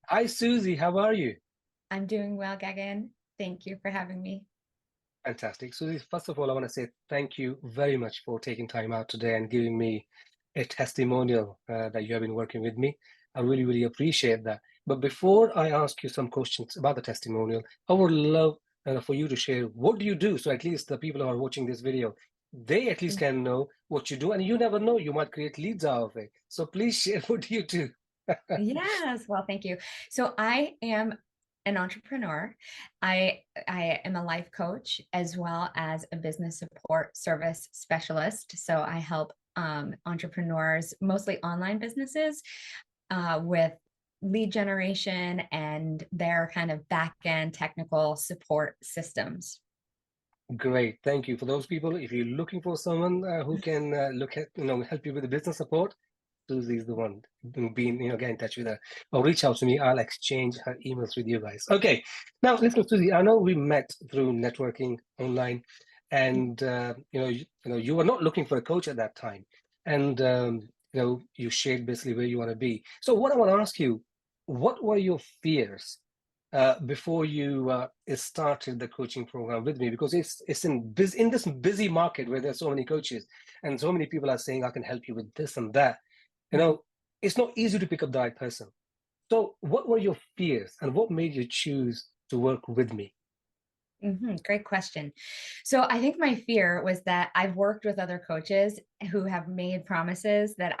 Hi, Suzy. How are you? I'm doing well, Gagan. Thank you for having me. Fantastic. Suzy, first of all, I want to say thank you very much for taking time out today and giving me a testimonial that you have been working with me. I really, really appreciate that. But before I ask you some questions about the testimonial, I would love for you to share what do you do so at least the people who are watching this video, they at least can know what you do. And you never know, you might create leads out of it. So please share what do you do. Yes, well, thank you. So I am an entrepreneur. I am a life coach as well as a business support service specialist. So I help entrepreneurs, mostly online businesses, with lead generation and their kind of back end technical support systems. Great, thank you. For those people, if you're looking for someone who can look at, help you with the business support, Suzy is the one. Being, get in touch with her or reach out to me. I'll exchange her emails with you guys. Okay. Now, listen, Suzy. I know we met through networking online, and you were not looking for a coach at that time, and you shared basically where you want to be. So, what I want to ask you, what were your fears before you started the coaching program with me, because it's in this busy market where there's so many coaches and so many people are saying I can help you with this and that. You Mhm. know, it's not easy to pick up the right person. So, what were your fears, and what made you choose to work with me? Great question. So I think my fear was that I've worked with other coaches who have made promises that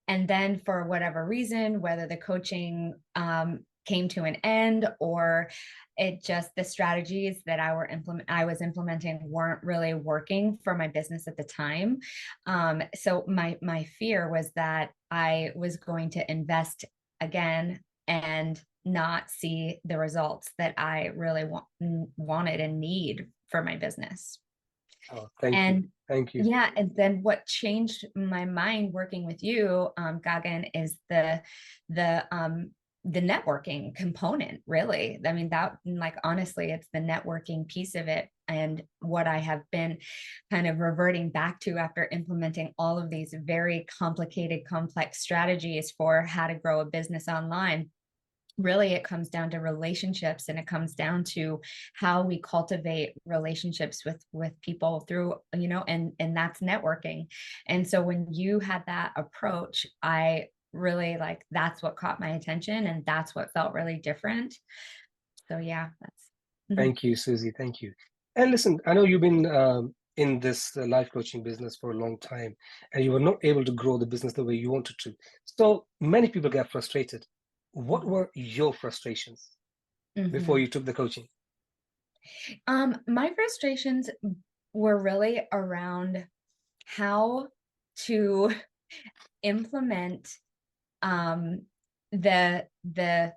and then for whatever reason, whether the coaching came to an end or it just the strategies that I was implementing weren't really working for my business at the time. So my fear was that I was going to invest again and not see the results that I really wanted and need for my business. Oh, thank you, And thank you. yeah, and then what changed my mind working with you, Gagan, is the the networking component, really. I mean, that like honestly, it's the networking piece of it. And what I have been kind of reverting back to after implementing all of these very complicated, complex strategies for how to grow a business online, really it comes down to relationships, and it comes down to how we cultivate relationships with people through, and that's networking. And so when you had that approach, I really like that's what caught my attention, and that's what felt really different. So yeah, that's Thank you, Suzy. Thank you. And listen, I know you've been in this life coaching business for a long time, and you were not able to grow the business the way you wanted to. So many people get frustrated. What Mhm. were your frustrations before Mhm. you took the coaching? My frustrations were really around how to implement um the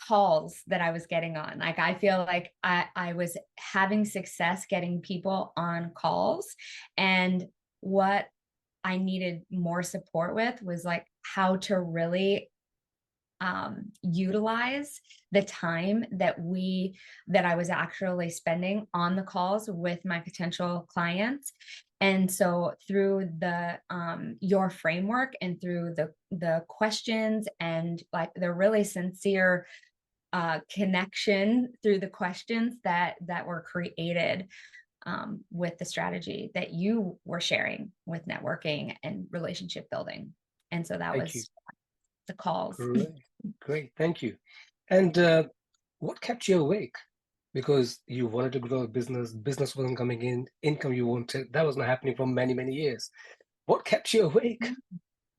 calls that I was getting on. Like I feel like I was having success getting people on calls, and what I needed more support with was like how to really utilize the time that I was actually spending on the calls with my potential clients. And so through the your framework and through the questions and like the really sincere connection through the questions that were created with the strategy that you were sharing with networking and relationship building. And so that Thank you. was the calls. Great, great. Thank you. And what kept you awake? Because you wanted to grow a business, business wasn't coming in, income you wanted, that was not happening for many, many years. What kept you awake?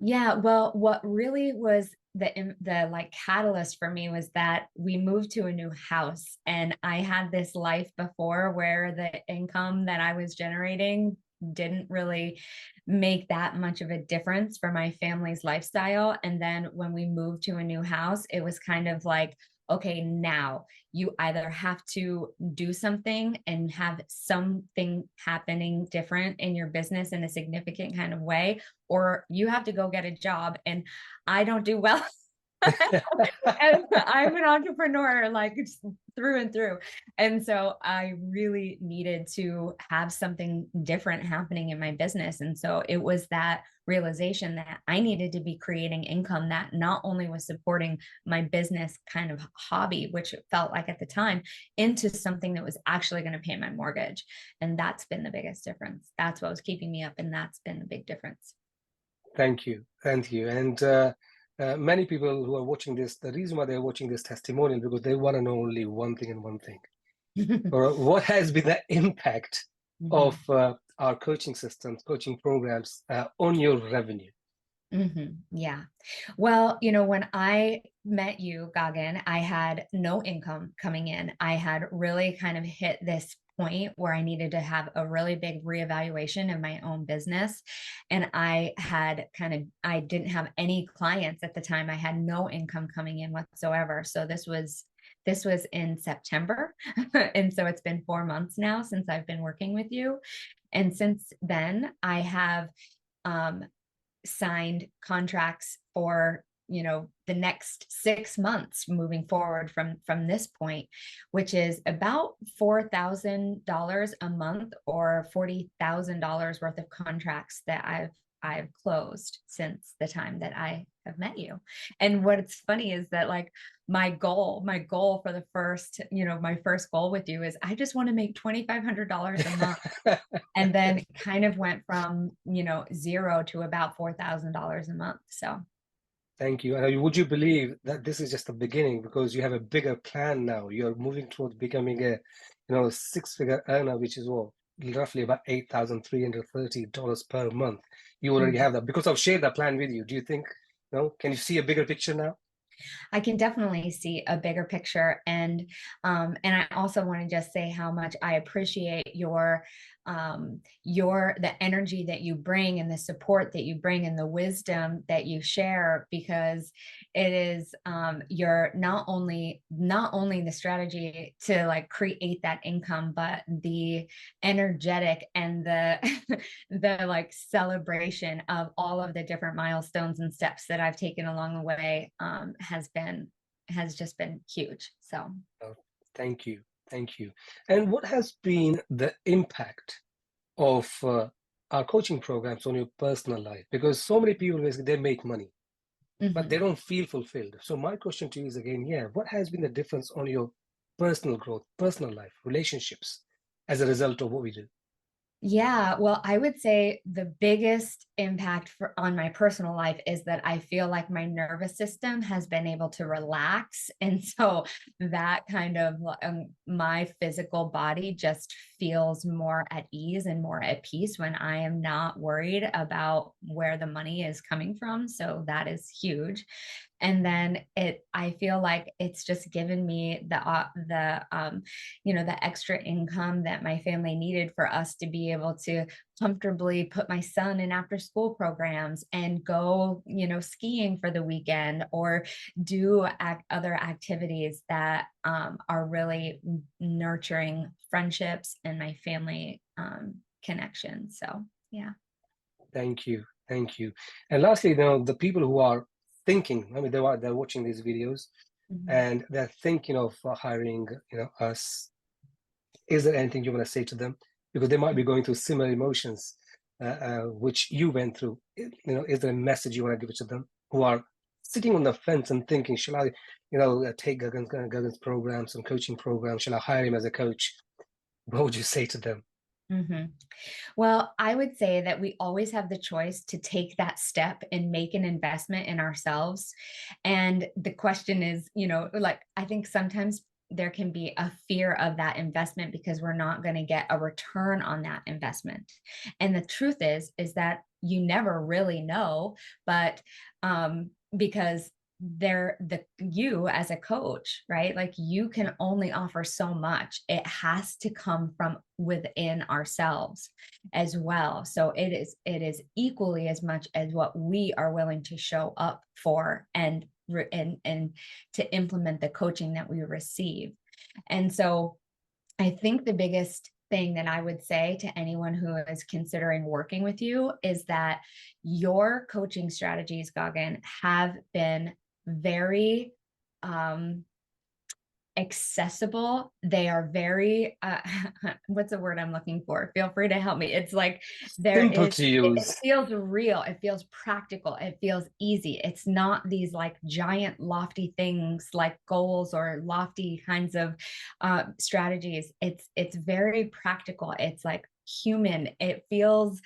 Yeah, well, what really was the like catalyst for me was that we moved to a new house, and I had this life before where the income that I was generating didn't really make that much of a difference for my family's lifestyle. And then when we moved to a new house, it was kind of like, okay, now you either have to do something and have something happening different in your business in a significant kind of way, or you have to go get a job. And I don't do well And I'm an entrepreneur, like through and through. And so I really needed to have something different happening in my business. And so it was that realization that I needed to be creating income that not only was supporting my business kind of hobby, which it felt like at the time, into something that was actually going to pay my mortgage. And that's been the biggest difference. That's what was keeping me up. And that's been the big difference. Thank you. Thank you. And many people who are watching this, the reason why they're watching this testimonial, because they want to know only one thing and one thing. Or what has been the impact of our coaching systems, coaching programs on your revenue? Yeah. Well, when I met you, Gagan, I had no income coming in. I had really kind of hit this point where I needed to have a really big reevaluation of my own business. And I didn't have any clients at the time. I had no income coming in whatsoever. So this was in September. And so it's been 4 months now since I've been working with you. And since then, I have um, signed contracts for the next 6 months moving forward from this point, which is about $4,000 a month or $40,000 worth of contracts that I've closed since the time that I have met you. And what's funny is that, like, my goal for the first, my first goal with you is I just want to make $2,500 a month. And then kind of went from, zero to about $4,000 a month. So Thank you. And would you believe that this is just the beginning, because you have a bigger plan now? You're moving towards becoming a, six-figure earner, which is what, roughly about $8,330 per month. You already mhm. have that, because I've shared that plan with you. Do you think, can you see a bigger picture now? I can definitely see a bigger picture. And I also want to just say how much I appreciate the energy that you bring and the support that you bring and the wisdom that you share, because it is you're not only the strategy to like create that income, but the energetic and the the like celebration of all of the different milestones and steps that I've taken along the way has just been huge. So Oh, thank you. Thank you. And what has been the impact of our coaching programs on your personal life? Because so many people, basically, they make money, but they mhm. don't feel fulfilled. So my question to you is again, yeah, what has been the difference on your personal growth, personal life, relationships as a result of what we do? Yeah, well, I would say the biggest impact on my personal life is that I feel like my nervous system has been able to relax. And so that kind of my physical body just feels more at ease and more at peace when I am not worried about where the money is coming from. So that is huge. And then I feel like it's just given me the extra income that my family needed for us to be able to comfortably put my son in after school programs and go, skiing for the weekend, or do other activities that are really nurturing friendships and my family connection. So yeah. Thank you. Thank you. And lastly, the people who are thinking, I mean, they're watching these videos Mhm. and they're thinking of hiring, us. Is there anything you want to say to them? Because they might be going through similar emotions which you went through. Is there a message you want to give to them who are sitting on the fence and thinking, shall I, take Gagan's programs and coaching programs? Shall I hire him as a coach? What would you say to them? Mhm. Well, I would say that we always have the choice to take that step and make an investment in ourselves. And the question is, like, I think sometimes there can be a fear of that investment because we're not going to get a return on that investment. And the truth is that you never really know, but because you as a coach, right? Like, you can only offer so much. It has to come from within ourselves as well. So it is equally as much as what we are willing to show up for and to implement the coaching that we receive. And so I think the biggest thing that I would say to anyone who is considering working with you is that your coaching strategies, Gagan, have been very accessible. They are very what's the word I'm looking for? Feel free to help me. It's like Simple to it use. feels real, it feels practical, it feels easy. It's not these like giant lofty things like goals or lofty kinds of strategies. It's very practical. It's like human. It feels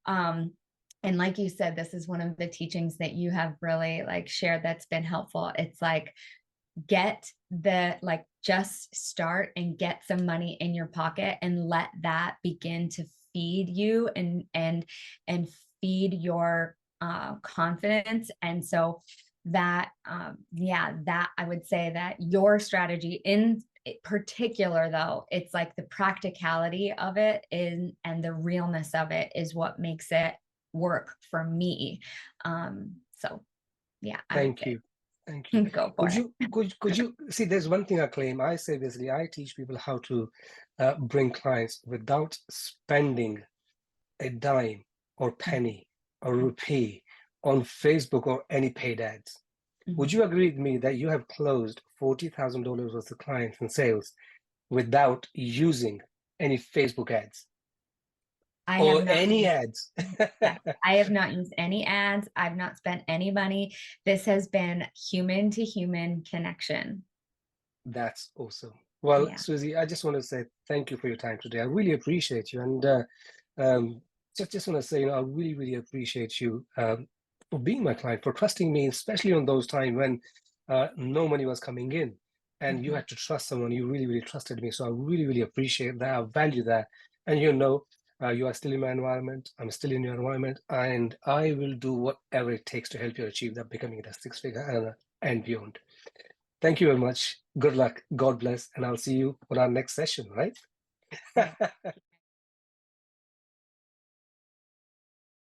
and like you said, this is one of the teachings that you have really like shared that's been helpful. It's like just start and get some money in your pocket and let that begin to feed you and feed your confidence. And so that that I would say that your strategy in particular, though, it's like the practicality of it and the realness of it is what makes it work for me. So yeah, I would Thank say you. Thank you. go for it. Could you see? There's one thing I claim. I say basically, I teach people how to bring clients without spending a dime or penny or rupee on Facebook or any paid ads. Would you agree with me that you have closed $40,000 worth of clients and sales without using any Facebook ads I have or not any used, ads? I have not used any ads. I've not spent any money. This has been human to human connection. That's awesome. Well, Yeah. Suzy, I just want to say thank you for your time today. I really appreciate you, and um, just want to say, I really, really appreciate you for being my client, for trusting me, especially on those times when no money was coming in, and you had to trust someone. You really, really trusted me, so I really, really appreciate that. I value that, and you are still in my environment. I'm still in your environment, and I will do whatever it takes to help you achieve that, becoming a six-figure earner and beyond. Thank you very much. Good luck. God bless. And I'll see you on our next session, right?